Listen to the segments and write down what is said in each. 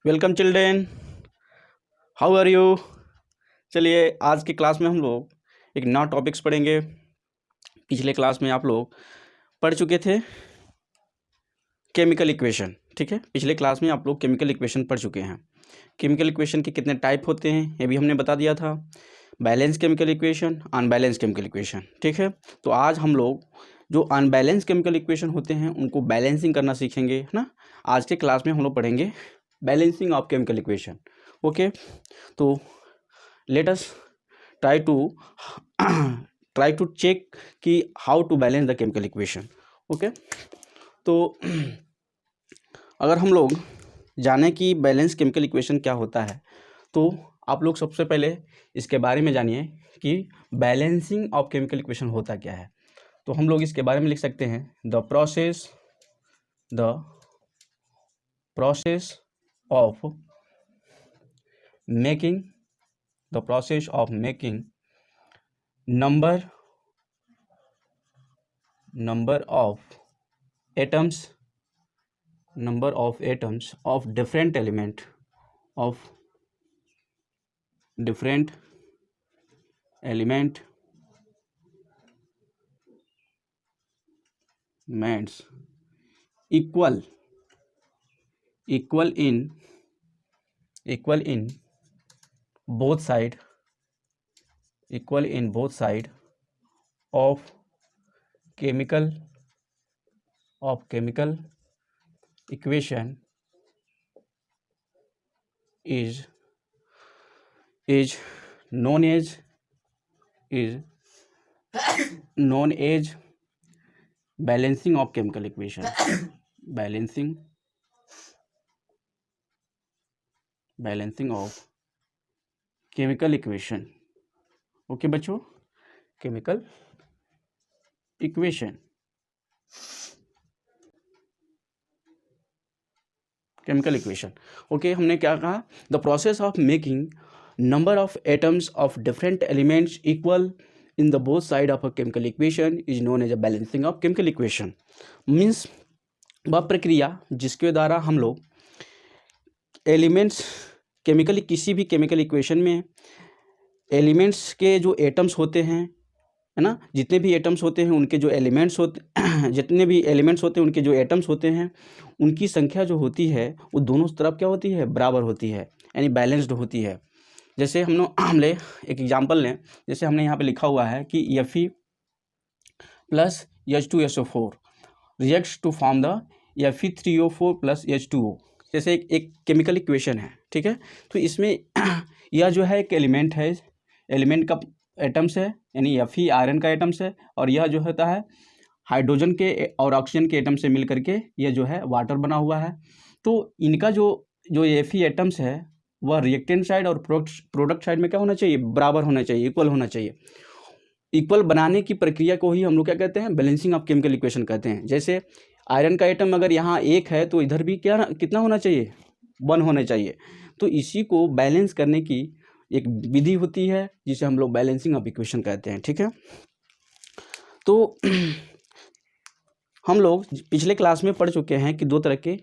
Welcome children, how are you. चलिए आज की क्लास में हम लोग एक नया टॉपिक्स पढ़ेंगे। पिछले क्लास में आप लोग पढ़ चुके थे केमिकल इक्वेशन, ठीक है। पिछले क्लास में आप लोग केमिकल इक्वेशन पढ़ चुके हैं। केमिकल इक्वेशन के कितने टाइप होते हैं ये भी हमने बता दिया था। Balance chemical equation, unbalance chemical equation, ठीक है। तो आज हम लोग जो अनबैलेंस केमिकल इक्वेशन होते हैं उनको बैलेंसिंग करना सीखेंगे, है ना। आज के क्लास में हम लोग पढ़ेंगे balancing of chemical equation. Okay, तो let us try to try to check कि how to balance the chemical equation। Okay, तो अगर हम लोग जाने कि बैलेंस केमिकल इक्वेशन क्या होता है तो आप लोग सबसे पहले इसके बारे में जानिए कि बैलेंसिंग ऑफ केमिकल इक्वेशन होता क्या है। तो हम लोग इसके बारे में लिख सकते हैं the process of making the process of making number of atoms of different elements equal in both side of chemical equation is known as balancing of chemical equation balancing of chemical equation। Okay बच्चों, chemical equation okay. हमने क्या कहा, the process of making number of atoms of different elements equal in the both side of a chemical equation is known as a balancing of chemical equation. Means वह प्रक्रिया जिसके द्वारा हम लोग elements किसी भी केमिकल इक्वेशन में elements के जो एटम्स होते हैं, है ना, जितने भी एटम्स होते हैं उनके जो एलिमेंट्स होते हैं उनके जो एटम्स होते हैं उनकी संख्या जो होती है वो दोनों तरफ क्या होती है, बराबर होती है, यानी बैलेंस्ड होती है। जैसे हम ले एक एग्जांपल लें, जैसे हमने यहाँ पे लिखा हुआ है कि Fe plus H2SO4 reacts to form the Fe3O4 plus H2O। जैसे एक केमिकल इक्वेशन है, ठीक है। तो इसमें यह जो है एक एलिमेंट है, एलिमेंट का एटम्स है, यानी Fe आयरन का एटम्स है, और यह जो होता है हाइड्रोजन के और ऑक्सीजन के एटम से मिल करके यह जो है वाटर बना हुआ है। तो इनका जो Fe एटम्स है वह रिएक्टेंट साइड और प्रोडक्ट साइड में क्या होना चाहिए, बराबर होना चाहिए, इक्वल होना चाहिए। इक्वल बनाने की प्रक्रिया को ही हम लोग क्या कहते हैं, बैलेंसिंग ऑफ केमिकल इक्वेशन कहते हैं। जैसे आयरन का एटम अगर यहाँ 1 है तो इधर भी कितना होना चाहिए, 1 होना चाहिए। तो इसी को बैलेंस करने की एक विधि होती है जिसे हम लोग बैलेंसिंग ऑफ इक्वेशन कहते हैं, ठीक है। तो हम लोग पिछले क्लास में पढ़ चुके हैं कि दो तरह के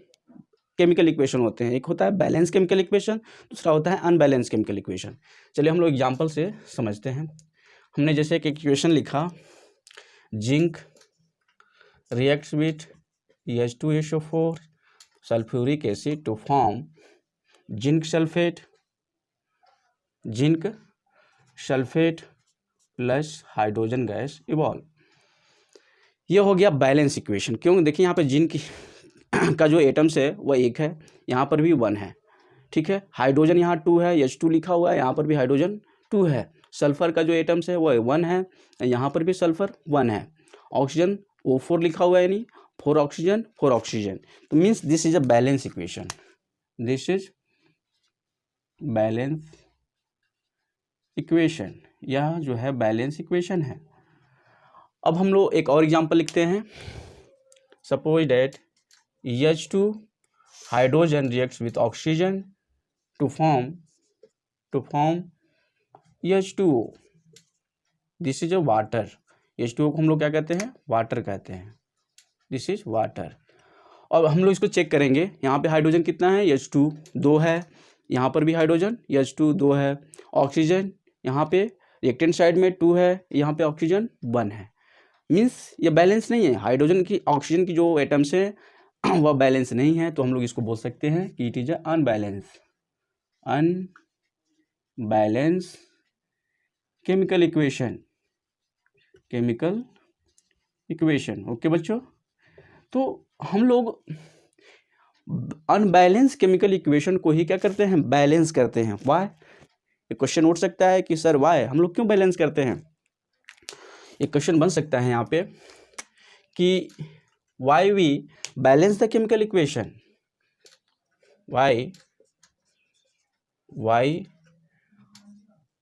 केमिकल इक्वेशन होते हैं, एक होता है बैलेंस केमिकल इक्वेशन, दूसरा होता है अनबैलेंस केमिकल इक्वेशन। चलिए हम लोग एग्जांपल से समझते हैं। हमने जैसे एक इक्वेशन लिखा, zinc reacts with H2SO4 sulphuric acid to form zinc sulphate plus hydrogen gas evolve. ये हो गया बैलेंस इक्वेशन। क्यों, देखिए यहाँ पे जिंक का जो एटम्स है वह 1 है, यहाँ पर भी 1 है, ठीक है। हाइड्रोजन यहाँ 2 है, H2 लिखा हुआ है, यहाँ पर भी हाइड्रोजन 2 है। सल्फर का जो एटम्स है वह 1 है, यहाँ पर भी सल्फर 1 है। ऑक्सीजन O4 लिखा हुआ है, यानी 4 ऑक्सीजन। तो means this is a balance equation, this is balance equation, यह जो है बैलेंस इक्वेशन है। अब हम लोग एक और एग्जांपल लिखते हैं। Suppose that H2 hydrogen reacts with oxygen to form H2O, this is a water. H2O को हम लोग क्या कहते हैं, वाटर कहते हैं, दिस इज वाटर। और हम लोग इसको चेक करेंगे। यहाँ पे हाइड्रोजन कितना है, H2 2 है, यहाँ पर भी हाइड्रोजन H2 2 है, ऑक्सीजन यहाँ पे रिएक्टेंट साइड में 2 है, यहाँ पे ऑक्सीजन 1 है। मीन्स ये बैलेंस नहीं है, हाइड्रोजन की ऑक्सीजन की जो एटम्स है वह बैलेंस नहीं है, तो हम लोग इसको बोल सकते हैं कि it is unbalance chemical equation. Okay बच्चों, तो हम लोग अनबैलेंस केमिकल इक्वेशन को ही क्या करते हैं, बैलेंस करते हैं। वाई, ये क्वेश्चन उठ सकता है कि सर वाई, हम लोग क्यों बैलेंस करते हैं। एक क्वेश्चन बन सकता है यहाँ पे कि why we balance the chemical equation, why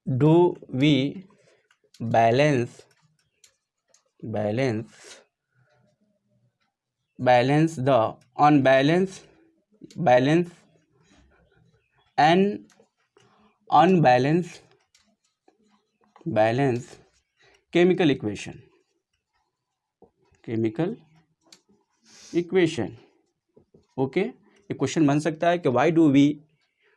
do we balance the unbalanced chemical equation। Okay, ये क्वेश्चन बन सकता है कि why do we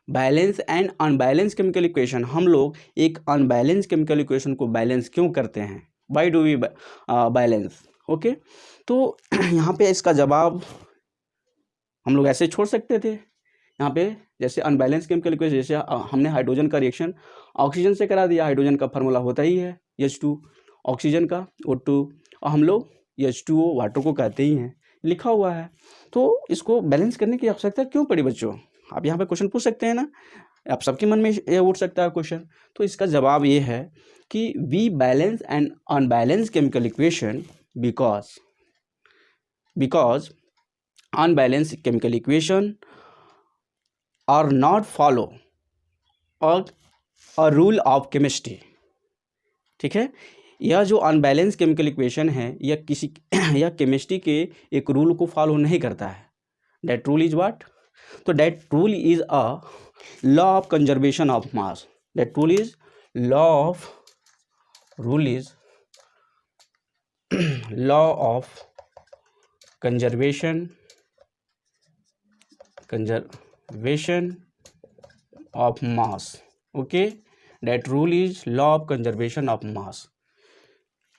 balance and unbalance chemical equation, हम लोग एक अनबैलेंस केमिकल इक्वेशन को बैलेंस क्यों करते हैं, why do we balance. Okay, तो यहाँ पे इसका जवाब हम लोग ऐसे छोड़ सकते थे। यहाँ पे जैसे अनबैलेंस केमिकल इक्वेशन, जैसे हमने हाइड्रोजन का रिएक्शन ऑक्सीजन से करा दिया, हाइड्रोजन का फार्मूला होता ही है H2, ऑक्सीजन का O2, और हम लोग H2O वाटर को कहते ही हैं, लिखा हुआ है। तो इसको बैलेंस करने की आवश्यकता क्यों पड़ी बच्चों, आप यहाँ पे क्वेश्चन पूछ सकते हैं ना, आप सबके मन में ये उठ सकता है क्वेश्चन। तो इसका जवाब ये है कि we balance and unbalance chemical equation because unbalanced chemical equation are not follow a rule of chemistry। ठीक है, यह जो अनबैलेंस केमिकल इक्वेशन है यह केमिस्ट्री के एक रूल को फॉलो नहीं करता है। दैट रूल इज व्हाट, तो that rule is a law of conservation of mass. That rule is law of conservation of mass। Okay, that rule is law of conservation of mass।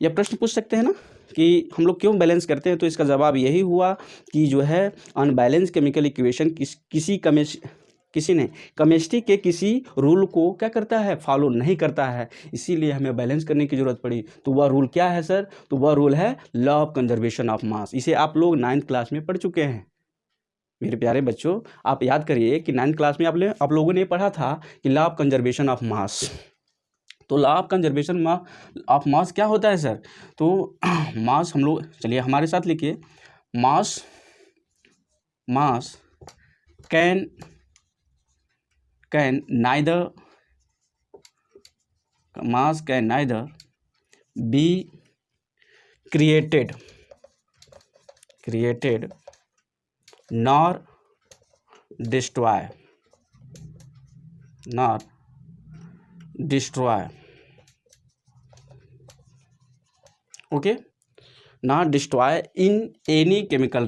यह प्रश्न पूछ सकते हैं ना कि हम लोग क्यों बैलेंस करते हैं, तो इसका जवाब यही हुआ कि जो है अनबैलेंस केमिकल इक्वेशन किसी ने केमिस्ट्री के किसी रूल को क्या करता है, फॉलो नहीं करता है, इसीलिए हमें बैलेंस करने की जरूरत पड़ी। तो वह रूल क्या है सर, तो वह रूल है लॉ ऑफ कंजर्वेशन ऑफ मास। इसे आप लोग 9th क्लास में पढ़ चुके हैं मेरे प्यारे बच्चों। आप याद करिए कि 9th क्लास में आप लोगों ने पढ़ा था कि law of conservation of mass. तो law of conservation of mass क्या होता है सर, तो मास हम लोग, चलिए हमारे साथ लिखिए, मास can neither be created nor destroy okay, not destroy in any chemical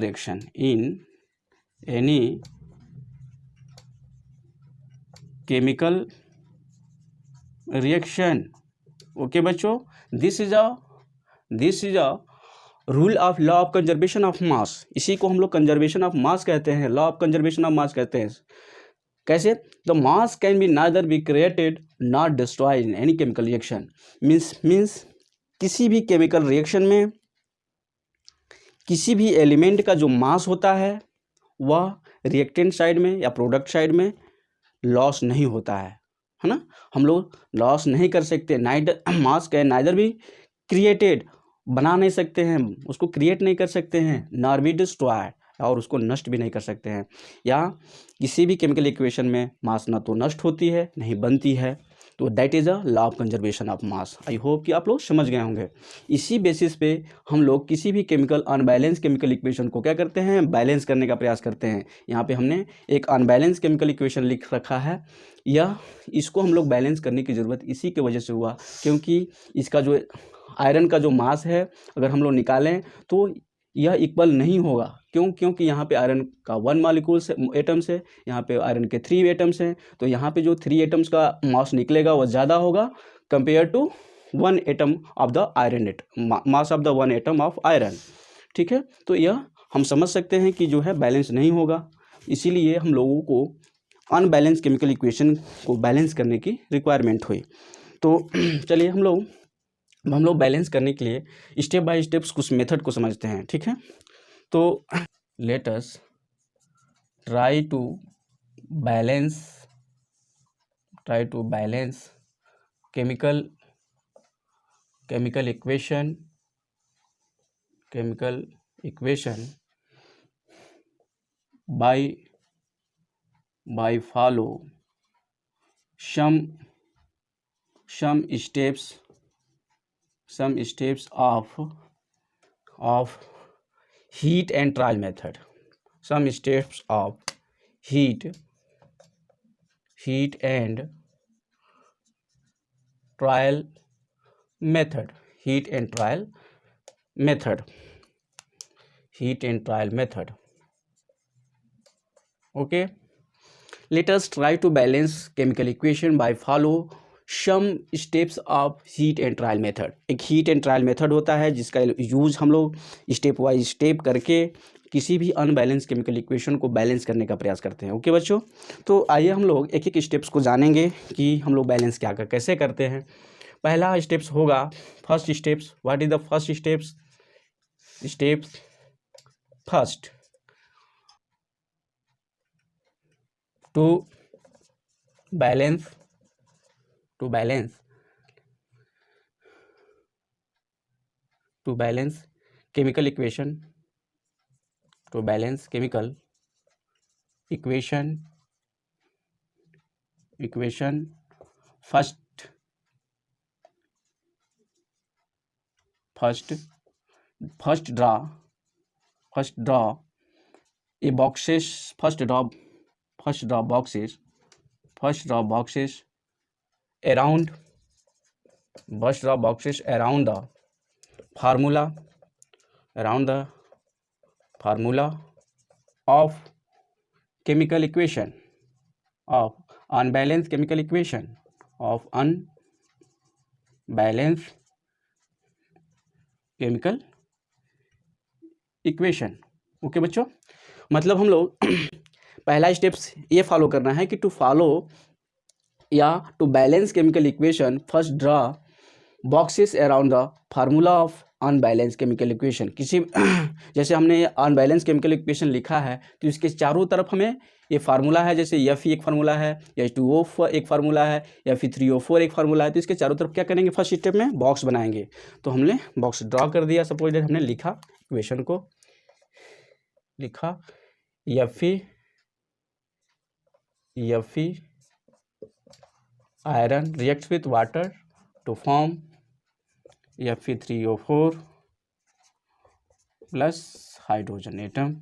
reaction, okay बच्चों, this is a rule of law of conservation of mass. इसी को हम लोग कंजर्वेशन ऑफ मास कहते हैं, law of conservation of mass कहते हैं। कैसे, the mass can be neither be created not destroyed in any chemical reaction. Means किसी भी केमिकल रिएक्शन में किसी भी एलिमेंट का जो मास होता है वह रिएक्टेंट साइड में या प्रोडक्ट साइड में लॉस नहीं होता है ना, हम लोग लॉस नहीं कर सकते। मास कैन नाइदर बी क्रिएटेड, बना नहीं सकते हैं, उसको क्रिएट नहीं कर सकते हैं, नॉर बी डिस्ट्रॉयड, और उसको नष्ट भी नहीं कर सकते हैं। या किसी भी केमिकल इक्वेशन में मास ना तो नष्ट होती है नहीं बनती है, तो that is a law of conservation of mass. I hope कि आप लोग समझ गए होंगे। इसी बेसिस पे हम लोग किसी भी अनबैलेंस केमिकल इक्वेशन को क्या करते हैं, बैलेंस करने का प्रयास करते हैं। यहाँ पे हमने एक अनबैलेंस केमिकल इक्वेशन लिख रखा है, इसको हम लोग बैलेंस करने की ज़रूरत इसी के वजह से हुआ, क्योंकि इसका जो आयरन का जो मास है अगर हम लोग निकालें तो यह इक्वल नहीं होगा। क्यों? क्योंकि यहाँ पे आयरन का 1 मॉलिक्यूल्स एटम्स है, यहाँ पे आयरन के 3 एटम्स हैं, तो यहाँ पे जो 3 एटम्स का मास निकलेगा वो ज़्यादा होगा compare to 1 atom of the iron mass of the 1 atom of iron. ठीक है, तो यह हम समझ सकते हैं कि जो है बैलेंस नहीं होगा, इसीलिए हम लोगों को अनबैलेंस केमिकल इक्वेशन को बैलेंस करने की रिक्वायरमेंट हुई। तो चलिए हम लोग बैलेंस करने के लिए स्टेप बाय स्टेप्स कुछ मेथड को समझते हैं। ठीक है, तो let us try to balance chemical equation by follow some steps of heat and trial method. Some steps of heat and trial method. Okay, let us try to balance chemical equation by follow some steps of heat and trial method. एक heat and trial method होता है जिसका use हम लोग step wise step करके किसी भी unbalance chemical equation को बैलेंस करने का प्रयास करते हैं। ओके बच्चों, तो आइए हम लोग एक एक स्टेप्स को जानेंगे कि हम लोग बैलेंस कैसे करते हैं। पहला स्टेप्स होगा first steps. What is the first steps? First, to balance chemical equation, first draw a boxes. First draw boxes around the formula of chemical equation of unbalanced chemical equation okay बच्चों, मतलब हम लोग पहला steps ये follow करना है कि to balance chemical equation, first draw boxes around the formula of unbalance chemical equation. किसी जैसे हमने अनबैलेंस केमिकल इक्वेशन लिखा है तो इसके चारों तरफ हमें ये फार्मूला है, जैसे Fe एक फार्मूला है, या H2O एक फार्मूला है, या फिर 3O4 एक फार्मूला है, तो इसके चारों तरफ क्या करेंगे? फर्स्ट स्टेप में बॉक्स बनाएंगे। तो हमने बॉक्स ड्रॉ कर दिया। सपोज दैट हमने लिखा इक्वेशन को, लिखा Fe iron reacts with water to form Fe3O4 plus hydrogen atom.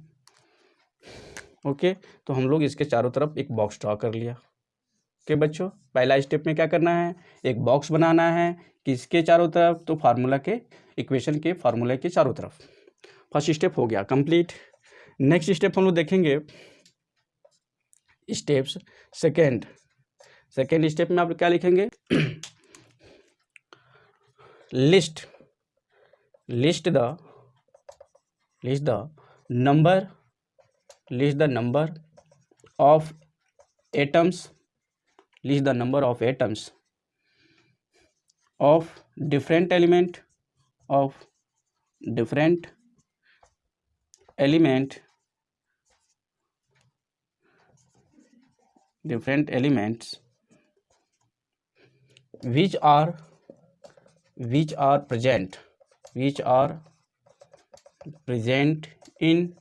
Okay, तो हम लोग इसके चारों तरफ एक बॉक्स ड्रॉ कर लिया। ओके बच्चों, पहला स्टेप में क्या करना है? एक बॉक्स बनाना है किसके चारों तरफ? तो फार्मूला के इक्वेशन के फार्मूला के चारों तरफ। फर्स्ट स्टेप हो गया कंप्लीट। नेक्स्ट स्टेप हम लोग देखेंगे स्टेप्स सेकेंड स्टेप में आप क्या लिखेंगे? List the number of atoms of different element different elements which are present in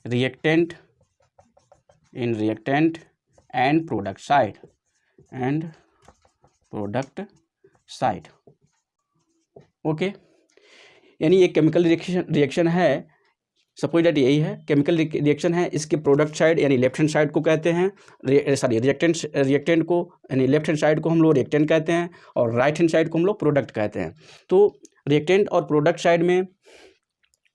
reactant and product side okay, यानी ये केमिकल रिएक्शन है। सपोज दैट यही है केमिकल रिएक्शन है, इसके प्रोडक्ट साइड यानी लेफ्ट हैंड साइड को कहते हैं रिएक्टेंट को, यानी लेफ्ट हैंड साइड को हम लोग रिएक्टेंट कहते हैं और राइट हैंड साइड को हम लोग प्रोडक्ट कहते हैं। तो रिएक्टेंट और प्रोडक्ट साइड में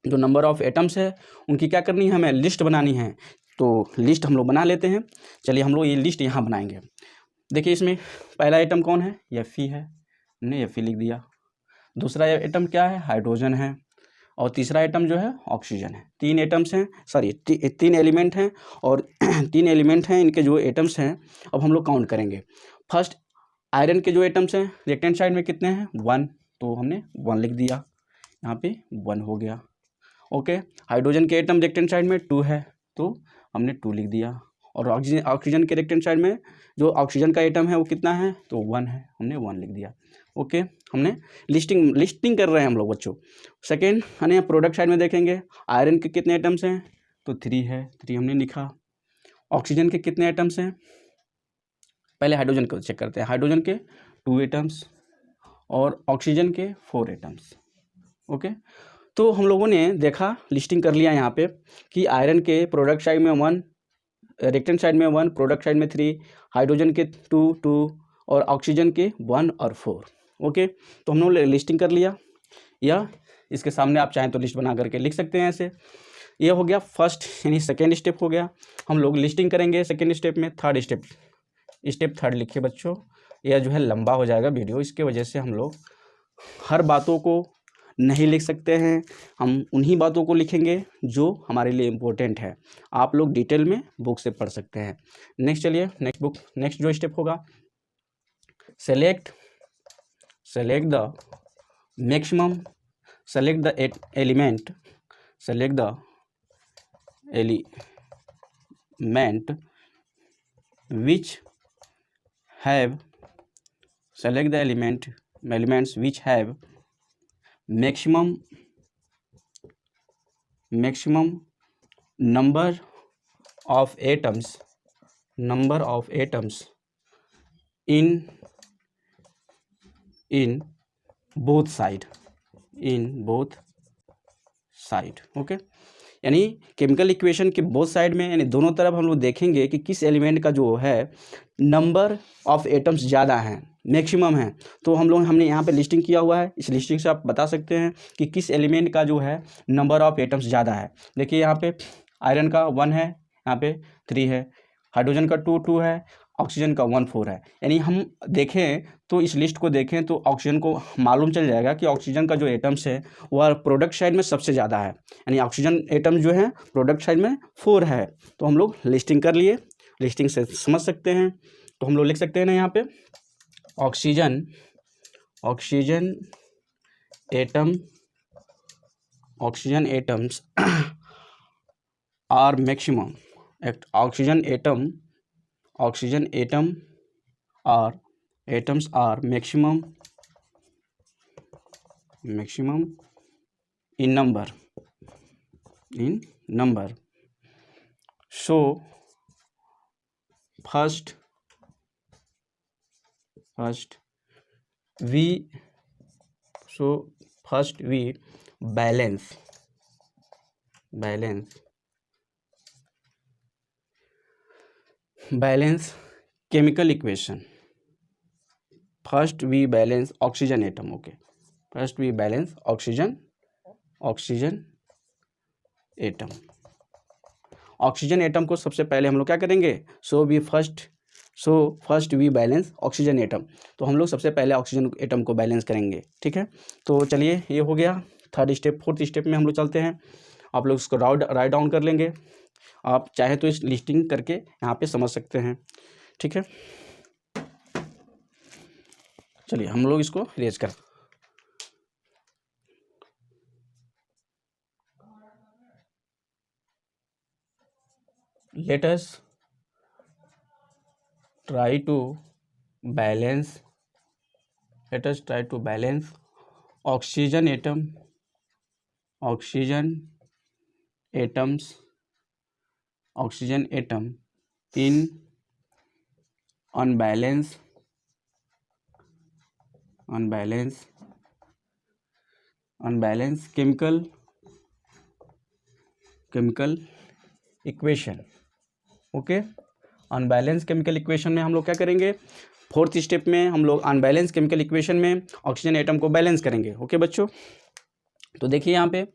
जो नंबर ऑफ़ एटम्स है उनकी क्या करनी है, हमें लिस्ट बनानी है। तो लिस्ट हम लोग बना लेते हैं। चलिए हम लोग ये लिस्ट यहाँ बनाएंगे। देखिए इसमें पहला एटम कौन है, Fe है, हमने Fe लिख दिया। दूसरा एटम क्या है, हाइड्रोजन है। और तीसरा एटम जो है ऑक्सीजन है। तीन एटम्स हैं, सॉरी तीन एलिमेंट हैं और तीन एलिमेंट हैं, इनके जो एटम्स हैं अब हम लोग काउंट करेंगे। फर्स्ट आयरन के जो एटम्स हैं लेफ्ट हैंड साइड में कितने हैं, 1, तो हमने 1 लिख दिया, यहाँ पे 1 हो गया। ओके, हाइड्रोजन के एटम लेफ्ट हैंड साइड में 2 है, तो हमने 2 लिख दिया। और ऑक्सीजन के लेफ्ट हैंड साइड में जो ऑक्सीजन का एटम है वो कितना है, तो 1 है, हमने 1 लिख दिया। ओके, हमने लिस्टिंग कर रहे हैं हम लोग बच्चों। सेकेंड यानी प्रोडक्ट साइड में देखेंगे, आयरन के कितने एटम्स हैं, तो 3 है, 3 हमने लिखा। ऑक्सीजन के कितने एटम्स हैं, पहले हाइड्रोजन को चेक करते हैं। हाइड्रोजन के 2 एटम्स और ऑक्सीजन के 4 एटम्स। ओके, तो हम लोगों ने देखा, लिस्टिंग कर लिया यहाँ पे कि आयरन के प्रोडक्ट साइड में 1, रिएक्टेंट साइड में 1, प्रोडक्ट साइड में 3, हाइड्रोजन के 2 और ऑक्सीजन के 1 और 4। ओके, तो हम लोग लिस्टिंग कर लिया, या इसके सामने आप चाहें तो लिस्ट बना करके लिख सकते हैं ऐसे। ये हो गया फर्स्ट यानी सेकेंड स्टेप हो गया। हम लोग लिस्टिंग करेंगे सेकेंड स्टेप में। थर्ड स्टेप थर्ड लिखिए बच्चों, यह जो है लंबा हो जाएगा वीडियो, इसके वजह से हम लोग हर बातों को नहीं लिख सकते हैं, हम उन्हीं बातों को लिखेंगे जो हमारे लिए इम्पोर्टेंट है। आप लोग डिटेल में बुक से पढ़ सकते हैं। नेक्स्ट चलिए, नेक्स्ट जो स्टेप होगा, select the maximum, select the element which have select the elements which have maximum number of atoms in both side okay, यानी केमिकल इक्वेशन के बोथ साइड में, यानी दोनों तरफ हम लोग देखेंगे कि किस एलिमेंट का जो है नंबर ऑफ एटम्स ज़्यादा हैं, मैक्सिमम है। तो हमने यहाँ पे लिस्टिंग किया हुआ है, इस लिस्टिंग से आप बता सकते हैं कि किस एलिमेंट का जो है नंबर ऑफ एटम्स ज़्यादा है। देखिए यहाँ पे आयरन का 1 है, यहाँ पे 3 है, हाइड्रोजन का 2 है, ऑक्सीजन का 1 4 है। यानी हम देखें तो इस लिस्ट को देखें तो ऑक्सीजन को मालूम चल जाएगा कि ऑक्सीजन का जो एटम्स है वह प्रोडक्ट साइड में सबसे ज़्यादा है, यानी ऑक्सीजन एटम जो है प्रोडक्ट साइड में 4 है। तो हम लोग लिस्टिंग कर लिए, लिस्टिंग से समझ सकते हैं। तो हम लोग लिख सकते हैं ना यहाँ पे, oxygen atoms are maximum, oxygen atoms are maximum in number. So first we balance chemical equation. First we balance oxygen atom. Okay, first we balance oxygen atom. Oxygen atom को सबसे पहले हम लोग क्या करेंगे, first we balance oxygen atom. तो हम लोग सबसे पहले ऑक्सीजन एटम को बैलेंस करेंगे, ठीक है। तो चलिए ये हो गया थर्ड स्टेप। फोर्थ स्टेप में हम लोग चलते हैं, आप लोग इसको राइट डाउन कर लेंगे, आप चाहे तो इस लिस्टिंग करके यहाँ पे समझ सकते हैं, ठीक है। चलिए हम लोग इसको रेज कर, let us try to balance oxygen atom in unbalanced chemical equation. Okay, unbalance chemical equation में हम लोग क्या करेंगे, फोर्थ स्टेप में हम लोग अनबैलेंस केमिकल इक्वेशन में ऑक्सीजन एटम को बैलेंस करेंगे। ओके बच्चों, तो देखिए यहाँ पे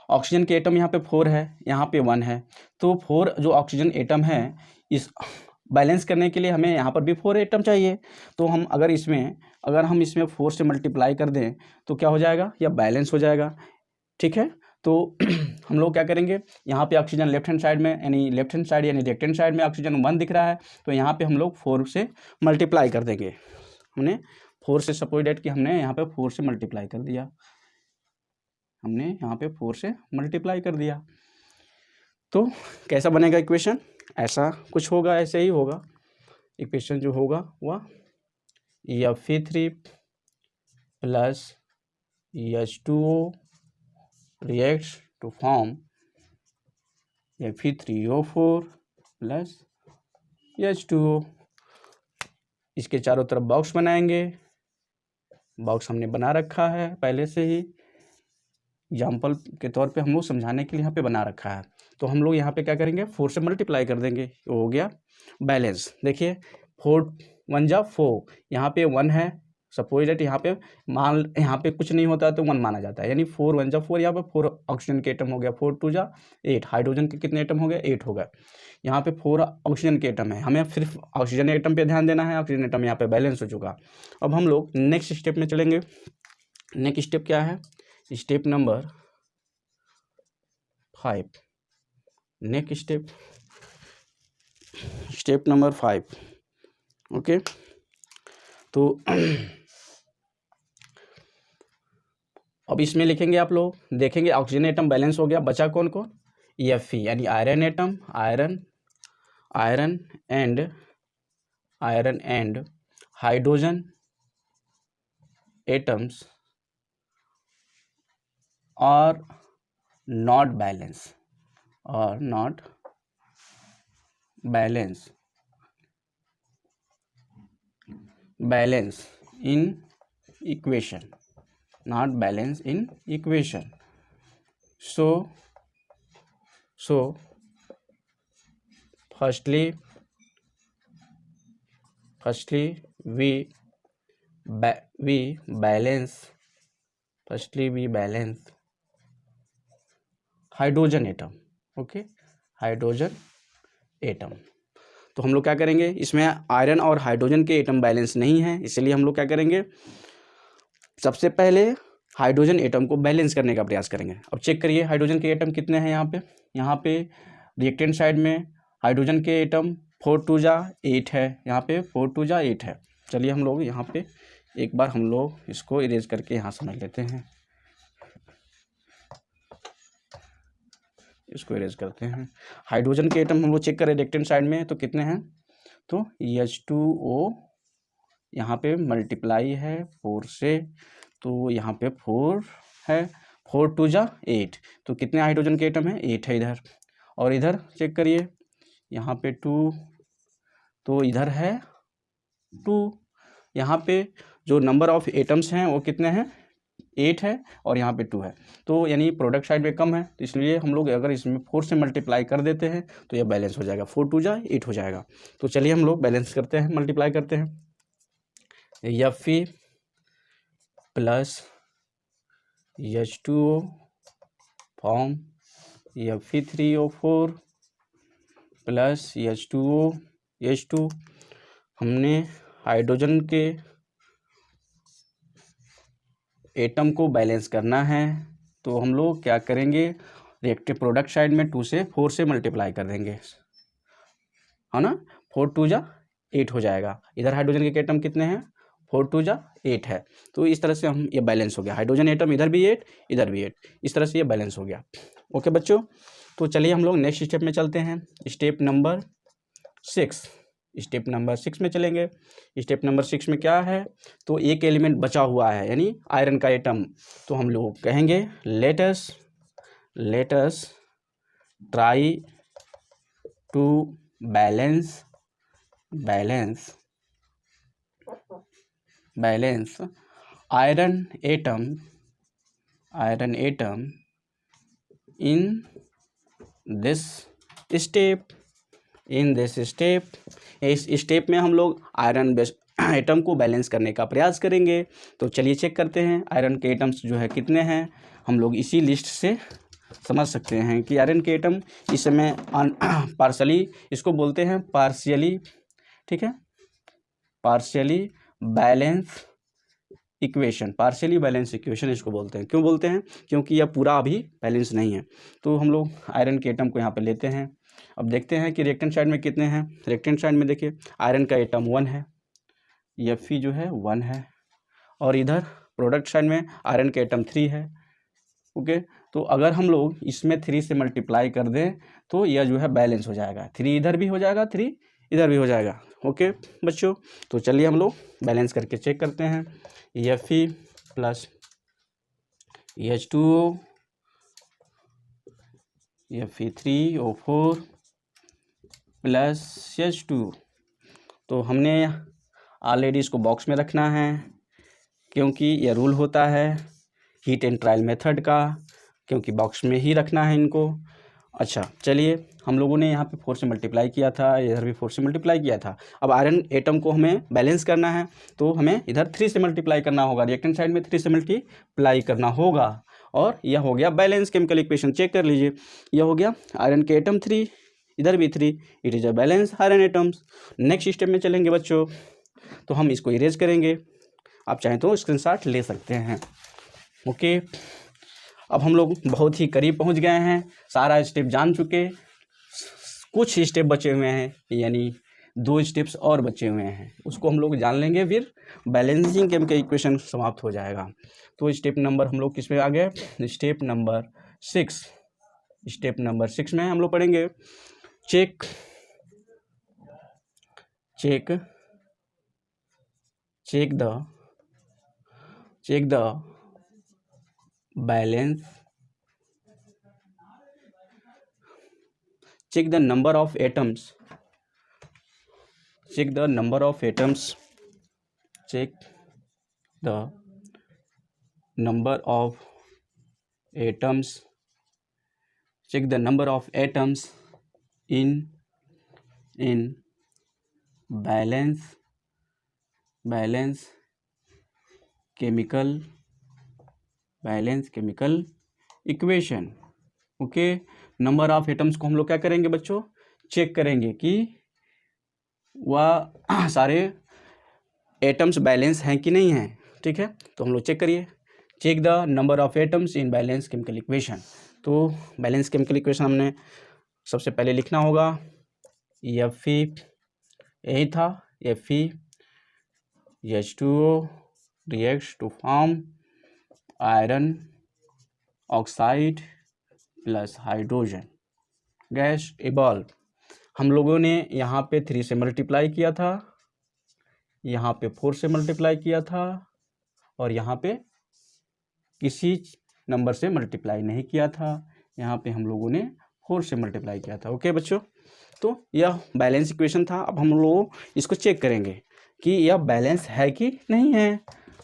ऑक्सीजन के एटम यहाँ पे 4 है, यहाँ पे 1 है, तो 4 जो ऑक्सीजन एटम है इस बैलेंस करने के लिए हमें यहाँ पर भी 4 एटम चाहिए। तो हम अगर हम इसमें 4 से मल्टीप्लाई कर दें तो क्या हो जाएगा, यह बैलेंस हो जाएगा। ठीक है, तो हम लोग क्या करेंगे, यहाँ पे ऑक्सीजन लेफ्ट हैंड साइड में यानी लेफ्ट हैंड साइड में ऑक्सीजन 1 दिख रहा है, तो यहाँ पे हम लोग 4 से मल्टीप्लाई कर देंगे। हमने 4 से सपोज डेट कि हमने यहाँ पे 4 से मल्टीप्लाई कर दिया, हमने यहाँ पे 4 से मल्टीप्लाई कर दिया। तो कैसा बनेगा इक्वेशन, ऐसा कुछ होगा, ऐसे ही होगा इक्वेशन जो होगा वह Fe3 plus H2O reacts to form Fe3O4 plus H2O। इसके चारों तरफ बॉक्स बनाएंगे, बॉक्स हमने बना रखा है पहले से ही, एग्जाम्पल के तौर पे हम लोग समझाने के लिए यहाँ पे बना रखा है। तो हम लोग यहाँ पे क्या करेंगे, 4 से मल्टीप्लाई कर देंगे, तो हो गया बैलेंस। देखिए 4 1 जा 4, यहाँ पे 1 है, सपोज दैट यहाँ पे कुछ नहीं होता है तो 1 माना जाता है, यानी 4 1 जा 4, यहाँ पे 4 ऑक्सीजन के एटम हो गया, 4 2 जा 8, हाइड्रोजन के कितने एटम हो गए, 8 हो गए। यहाँ पे 4 ऑक्सीजन के एटम है, हमें सिर्फ ऑक्सीजन एटम पे ध्यान देना है, ऑक्सीजन एटम यहाँ पे बैलेंस हो चुका। अब हम लोग नेक्स्ट स्टेप में चलेंगे। नेक्स्ट स्टेप क्या है, step number 5। Next step number 5। Okay, तो अब इसमें लिखेंगे, आप लोग देखेंगे ऑक्सीजन एटम बैलेंस हो गया, बचा कौन कौन, Fe यानी iron atom, iron and hydrogen atoms are not balance in equation, so firstly we balance hydrogen atom. Okay, hydrogen atom. तो हम लोग क्या करेंगे, इसमें आयरन और हाइड्रोजन के एटम बैलेंस नहीं है, इसलिए हम लोग क्या करेंगे, सबसे पहले हाइड्रोजन एटम को बैलेंस करने का प्रयास करेंगे। अब चेक करिए हाइड्रोजन के एटम कितने हैं, यहाँ पे रिएक्टेंट साइड में हाइड्रोजन के एटम 4 2 जा 8 है, यहाँ पे 4 2 जा 8 है। चलिए हम लोग यहाँ पे एक बार हम लोग इसको इरेज करके यहाँ समझ लेते हैं, इसको इरेज करते हैं। हाइड्रोजन के एटम हम लोग चेक करें रिएक्टेंट साइड में तो कितने हैं, तो H2O यहाँ पे मल्टीप्लाई है 4 से, तो यहाँ पे 4 है, 4 2 जा 8, तो कितने हाइड्रोजन के एटम है, 8 है इधर। और इधर चेक करिए, यहाँ पे 2, तो इधर है 2। यहाँ पे जो नंबर ऑफ एटम्स हैं वो कितने हैं, 8 है, और यहाँ पे 2 है, तो यानी प्रोडक्ट साइड में कम है, तो इसलिए हम लोग अगर इसमें 4 से मल्टीप्लाई कर देते हैं तो यह बैलेंस हो जाएगा, 4 2 जा 8 हो जाएगा। तो चलिए हम लोग बैलेंस करते हैं, मल्टीप्लाई करते हैं। Fe plus H2O form Fe3O4 plus H2O H2। हमने हाइड्रोजन के एटम को बैलेंस करना है, तो हम लोग क्या करेंगे, रिएक्टिव प्रोडक्ट साइड में 2 से 4 से मल्टीप्लाई कर देंगे, है ना, 4 2 जा 8 हो जाएगा। इधर हाइड्रोजन के एटम कितने हैं, 4 2 जा 8 है, तो इस तरह से हम ये बैलेंस हो गया, हाइड्रोजन एटम इधर भी 8 इधर भी 8, इस तरह से ये बैलेंस हो गया। ओके बच्चों, तो चलिए हम लोग नेक्स्ट स्टेप में चलते हैं, स्टेप नंबर 6। स्टेप नंबर 6 में चलेंगे। स्टेप नंबर 6 में क्या है, तो एक एलिमेंट बचा हुआ है यानी आयरन का एटम, तो हम लोग कहेंगे let us try to balance iron atom in this step. इस स्टेप में हम लोग आयरन एटम को बैलेंस करने का प्रयास करेंगे। तो चलिए चेक करते हैं आयरन के एटम्स जो है कितने हैं, हम लोग इसी लिस्ट से समझ सकते हैं कि आयरन के एटम इस समय पार्शली, इसको बोलते हैं पार्शियली, ठीक है, partially balance equation, partially balance equation इसको बोलते हैं। क्यों बोलते हैं? क्योंकि यह पूरा अभी बैलेंस नहीं है। तो हम लोग आयरन के एटम को यहाँ पे लेते हैं। अब देखते हैं कि रिएक्टेंट साइड में कितने हैं। रिएक्टेंट साइड में देखिए आयरन का एटम 1 है, Fe जो है 1 है, और इधर प्रोडक्ट साइड में आयरन का एटम 3 है। ओके, तो अगर हम लोग इसमें 3 से मल्टीप्लाई कर दें तो यह जो है बैलेंस हो जाएगा, 3 इधर भी हो जाएगा, 3 इधर भी हो जाएगा। ओके बच्चों, तो चलिए हम लोग बैलेंस करके चेक करते हैं। Fe plus H2O, Fe3O4 plus H2। तो हमने ऑलरेडी इसको बॉक्स में रखना है, क्योंकि यह रूल होता है हीट एंड ट्रायल मेथड का, क्योंकि बॉक्स में ही रखना है इनको। अच्छा चलिए, हम लोगों ने यहाँ पे 4 से मल्टीप्लाई किया था, इधर भी 4 से मल्टीप्लाई किया था। अब आयरन एटम को हमें बैलेंस करना है, तो हमें इधर 3 से मल्टीप्लाई करना होगा, रिएक्टेंट साइड में 3 से मल्टीप्लाई करना होगा, और यह हो गया बैलेंस केमिकल इक्वेशन। चेक कर लीजिए, यह हो गया आयरन के एटम 3, इधर भी 3, it is a balance iron atoms. Next step में चलेंगे बच्चों, तो हम इसको इरेज करेंगे, आप चाहें तो स्क्रीनशॉट ले सकते हैं। ओके, अब हम लोग बहुत ही करीब पहुंच गए हैं, सारा स्टेप जान चुके, कुछ स्टेप बचे हुए हैं, यानी 2 स्टेप्स और बचे हुए हैं, उसको हम लोग जान लेंगे, फिर बैलेंसिंग केमिकल इक्वेशन समाप्त हो जाएगा। तो स्टेप नंबर हम लोग किस में आ गए? Step number 6। स्टेप नंबर 6 में हम लोग पढ़ेंगे check the balance, check the number of atoms, check the number of atoms, check the number of atoms, check the number of atoms in balance chemical equation. Okay, number of atoms को हम लोग क्या करेंगे बच्चों? Check करेंगे कि वह सारे एटम्स बैलेंस हैं कि नहीं हैं, ठीक है। तो हम लोग चेक करिए, check the number of atoms in balance chemical equation. तो बैलेंस केमिकल इक्वेशन हमने सबसे पहले लिखना होगा, Fe यही था, Fe H2O reacts to form iron oxide plus hydrogen gas evolve. हम लोगों ने यहाँ पे 3 से मल्टीप्लाई किया था, यहाँ पे 4 से मल्टीप्लाई किया था, और यहाँ पे किसी नंबर से मल्टीप्लाई नहीं किया था, यहाँ पे हम लोगों ने 4 से मल्टीप्लाई किया था। ओके बच्चों, तो यह बैलेंस इक्वेशन था। अब हम लोग इसको चेक करेंगे कि यह बैलेंस है कि नहीं है।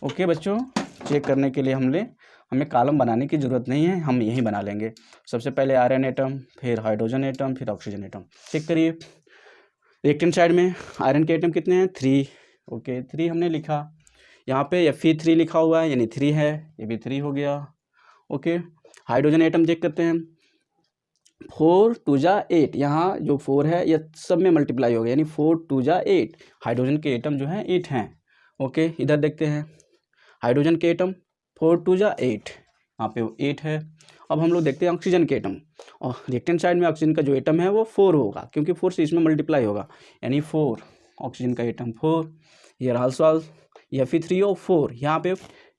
ओके बच्चों, चेक करने के लिए हमें कॉलम बनाने की ज़रूरत नहीं है, हम यही बना लेंगे। सबसे पहले आयरन एटम, फिर हाइड्रोजन एटम, फिर ऑक्सीजन एटम। चेक करिए, रिएक्टेंट साइड में आयरन के एटम कितने हैं? 3। ओके, 3 हमने लिखा, यहाँ पे Fe3 लिखा हुआ है, यानी 3 है, ये भी 3 हो गया। ओके, हाइड्रोजन एटम चेक करते हैं, 4 2 जा 8, यहाँ जो 4 है यह सब में मल्टीप्लाई हो गया, यानी 4 2 जा 8। हाइड्रोजन के एटम जो हैं 8 हैं। ओके, इधर देखते हैं हाइड्रोजन के एटम 4 2 जा 8, यहाँ पे 8 है। अब हम लोग देखते हैं ऑक्सीजन के एटम, और रिएक्टेंट साइड में ऑक्सीजन का जो एटम है वो 4 होगा, क्योंकि 4 से इसमें मल्टीप्लाई होगा, यानी 4। ऑक्सीजन का एटम 4, हियर आल्सो Fe3O4, यहाँ पे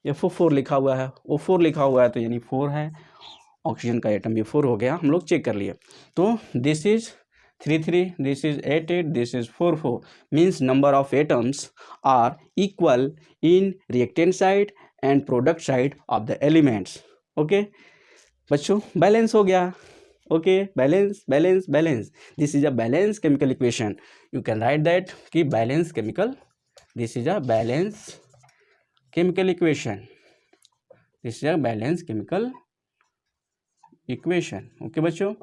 F4 लिखा हुआ है, O4 लिखा हुआ है, तो यानी 4 है। ऑक्सीजन का एटम भी 4 हो गया, हम लोग चेक कर लिए। तो this is 3 3, this is 8 8, this is 4 4, means number of atoms are equal in reactant side and product side of the elements. Okay बच्चों, बैलेंस हो गया। Okay, balance balance balance, this is a balance chemical equation. You can write that कि balance chemical, this is a balance chemical equation, this is a balance chemical equation. Okay बच्चों,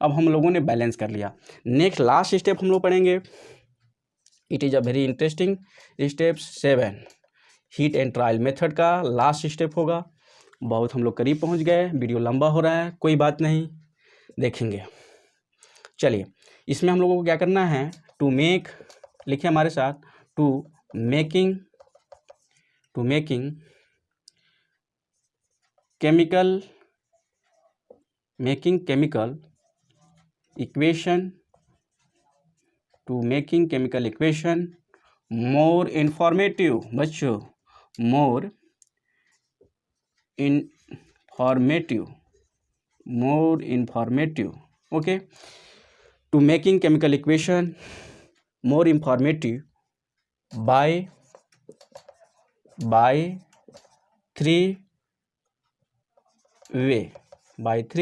अब हम लोगों ने balance कर लिया। नेक्स्ट लास्ट स्टेप हम लोग पढ़ेंगे, it is a very interesting step 7, heat and trial method का लास्ट स्टेप होगा। बहुत हम लोग करीब पहुंच गए, वीडियो लंबा हो रहा है, कोई बात नहीं, देखेंगे। चलिए, इसमें हम लोगों को क्या करना है, टू मेक, लिखिए हमारे साथ, to making chemical equation more informative, बच्चों, more informative, okay. To making chemical equation more informative by three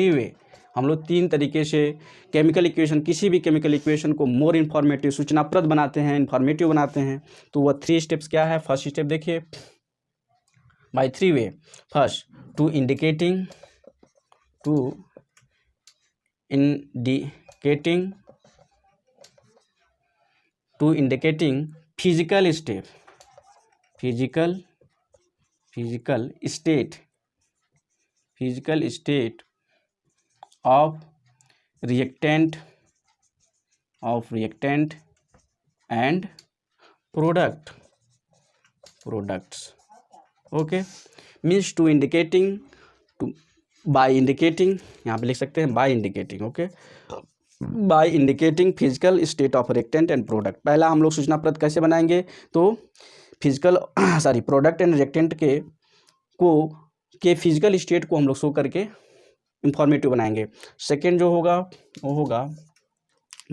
way. हम लोग 3 तरीके से केमिकल इक्वेशन, किसी भी केमिकल इक्वेशन को मोर इंफॉर्मेटिव, सूचनाप्रद बनाते हैं, इंफॉर्मेटिव बनाते हैं। तो वह 3 स्टेप्स क्या है? फर्स्ट स्टेप देखिए, by 3 way. First, to indicating physical state of reactant and products, okay, means to indicating, by indicating, यहाँ पे लिख सकते हैं by indicating, okay, by indicating physical state of reactant and product। पहला हम लोग सूचनाप्रद कैसे बनाएंगे, तो प्रोडक्ट एंड रिएक्टेंट के फिजिकल स्टेट को हम लोग शो करके इंफॉर्मेटिव बनाएंगे। सेकेंड जो होगा वो होगा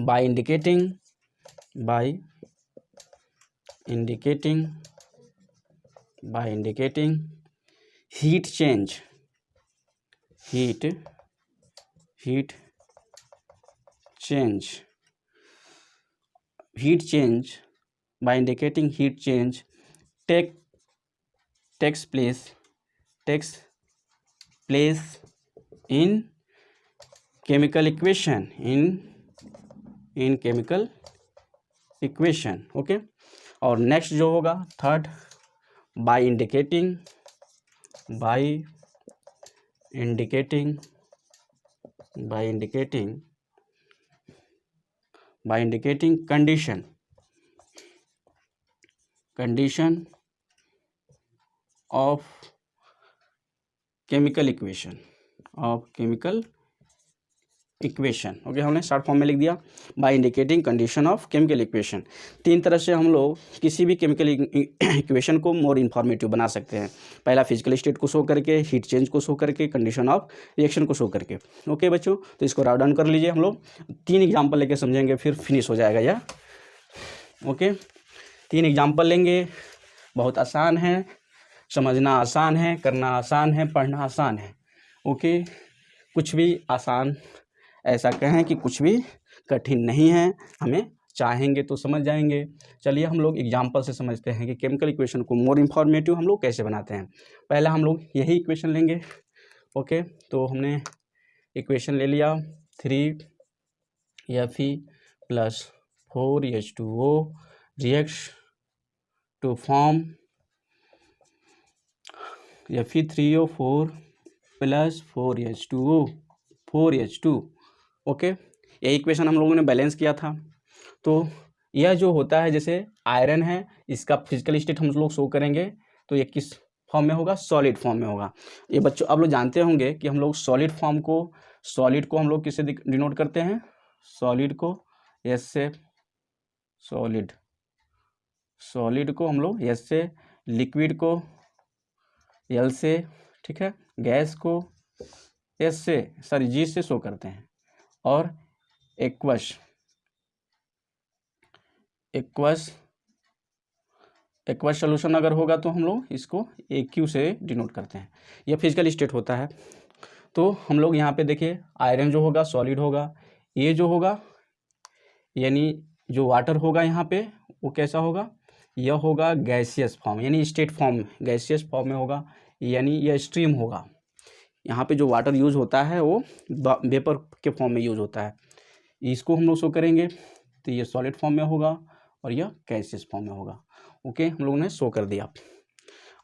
by indicating heat change by indicating heat change takes place in chemical equation, okay. और नेक्स्ट जो होगा third, by indicating condition of chemical equation, okay, हमने शॉर्ट फॉर्म में लिख दिया, by indicating condition of chemical equation. 3 तरह से हम लोग किसी भी केमिकल इक्वेशन को मोर इन्फॉर्मेटिव बना सकते हैं। पहला फिजिकल स्टेट को शो करके, हीट चेंज को शो करके, कंडीशन ऑफ रिएक्शन को शो करके, ओके बच्चों। तो इसको राउट डाउन कर लीजिए, हम लोग 3 एग्जाम्पल लेके समझेंगे, फिर फिनिश हो जाएगा यह, ओके। 3 एग्जाम्पल लेंगे, बहुत आसान है, समझना आसान है, करना आसान है, पढ़ना आसान है, ओके। कुछ भी आसान, ऐसा कहें कि कुछ भी कठिन नहीं है, हमें चाहेंगे तो समझ जाएंगे। चलिए हम लोग एग्जाम्पल से समझते हैं कि केमिकल इक्वेशन को मोर इन्फॉर्मेटिव हम लोग कैसे बनाते हैं। पहला हम लोग यही इक्वेशन लेंगे, ओके। तो हमने इक्वेशन ले लिया, 3Fe + 4H2O reacts to form Fe3O4 + 4H2, okay. ये इक्वेशन हम लोगों ने बैलेंस किया था। तो यह जो होता है, जैसे आयरन है, इसका फिजिकल स्टेट हम लोग शो करेंगे, तो ये किस फॉर्म में होगा? सॉलिड फॉर्म में होगा। ये बच्चों आप लोग जानते होंगे कि हम लोग सॉलिड को हम लोग किससे डिनोट करते हैं? सॉलिड को एस से, सॉलिड को हम लोग एस से, लिक्विड को एल से, ठीक है, गैस को एस से, जी से शो करते हैं, और एक्वस सॉल्यूशन अगर होगा तो हम लोग इसको AQ से डिनोट करते हैं। यह फिजिकल स्टेट होता है। तो हम लोग यहाँ पे देखिए, आयरन जो होगा सॉलिड होगा, ये जो होगा यानी जो वाटर होगा यहाँ पे वो कैसा होगा? यह होगा गैसियस फॉर्म, यानी स्टेट फॉर्म, गैसियस फॉर्म में होगा, यानी यह स्ट्रीम होगा। यहाँ पे जो वाटर यूज होता है वो वेपर के फॉर्म में यूज होता है। इसको हम लोग शो करेंगे तो ये सॉलिड फॉर्म में होगा और यह गैसियस फॉर्म में होगा, ओके। हम लोगों ने शो कर दिया।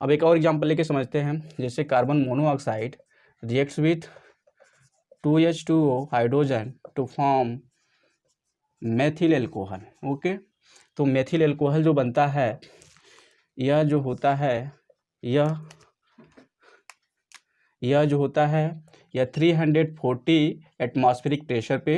अब एक और एग्जांपल लेके समझते हैं, जैसे carbon monoxide reacts with 2H2O hydrogen to form methyl alcohol. Okay, तो मेथिल एल्कोहल जो बनता है, यह जो होता है यह जो होता है यह 340 एटमॉस्फेरिक प्रेशर पे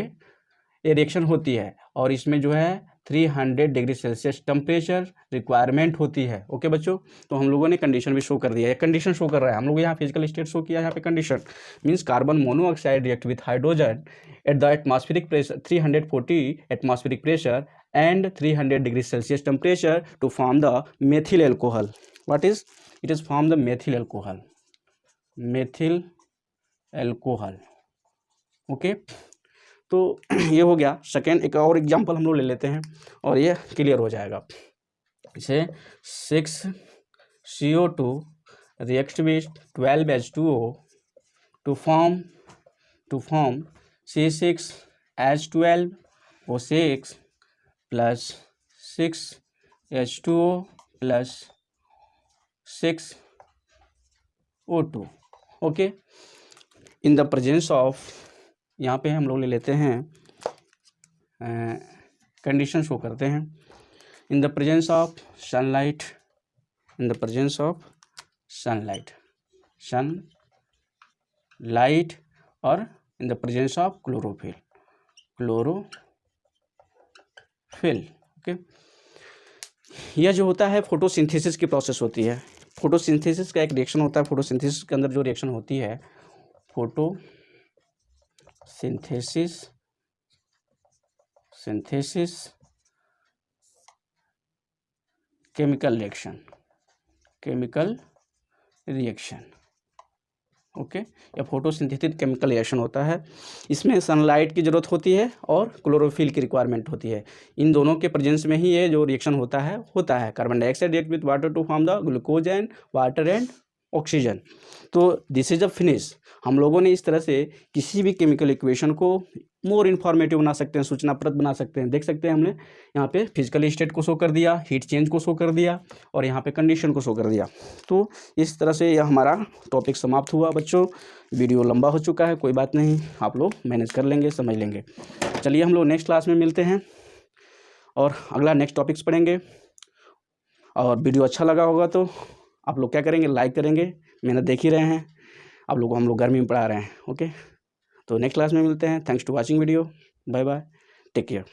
ये रिएक्शन होती है, और इसमें जो है 300 डिग्री सेल्सियस टेम्परेचर रिक्वायरमेंट होती है। ओके बच्चों, तो हम लोगों ने कंडीशन भी शो कर दिया है, कंडीशन शो कर रहा है, हम लोग यहाँ फिजिकल स्टेट शो किया, यहाँ पे condition means carbon monoxide react with hydrogen at the atmospheric pressure 340 atmospheric pressure and 300 degree Celsius temperature to form the methyl alcohol. What is it is form the methyl alcohol. Okay, तो ये हो गया second. एक और example हम लोग ले लेते हैं और ये क्लियर हो जाएगा। इसे 6CO2 react with 12H2O to form C6H12O6 plus 6H2O plus 6O2। Okay, in the presence of, यहाँ पे हम लोग ले लेते हैं कंडीशन शो करते हैं, in the presence of sunlight और in the presence of chlorophyll. Okay, यह जो होता है फोटोसिंथेसिस की प्रोसेस होती है। फोटोसिंथेसिस का एक रिएक्शन होता है, फोटोसिंथेसिस के अंदर जो रिएक्शन होती है सिंथेसिस केमिकल रिएक्शन। ओके, या फोटोसिंथेसिस केमिकल रिएक्शन होता है, इसमें सनलाइट की ज़रूरत होती है और क्लोरोफिल की रिक्वायरमेंट होती है। इन दोनों के प्रेजेंस में ही ये जो रिएक्शन होता है carbon dioxide react with water to form the glucose and water and oxygen. तो दिस इज अ फिनिश। हम लोगों ने इस तरह से किसी भी केमिकल इक्वेशन को मोर इन्फॉर्मेटिव बना सकते हैं, सूचनाप्रद बना सकते हैं। देख सकते हैं हमने यहाँ पे फिजिकल स्टेट को शो कर दिया, हीट चेंज को शो कर दिया और यहाँ पे कंडीशन को शो कर दिया। तो इस तरह से यह हमारा टॉपिक समाप्त हुआ बच्चों। वीडियो लंबा हो चुका है, कोई बात नहीं, आप लोग मैनेज कर लेंगे, समझ लेंगे। चलिए हम लोग नेक्स्ट क्लास में मिलते हैं और अगला नेक्स्ट टॉपिक्स पढ़ेंगे। और वीडियो अच्छा लगा होगा तो आप लोग क्या करेंगे, लाइक करेंगे। मेहनत देख ही रहे हैं आप लोग, हम लोग गर्मी में पढ़ा रहे हैं। ओके, तो नेक्स्ट क्लास में मिलते हैं। Thanks to watching video. Bye bye, take care.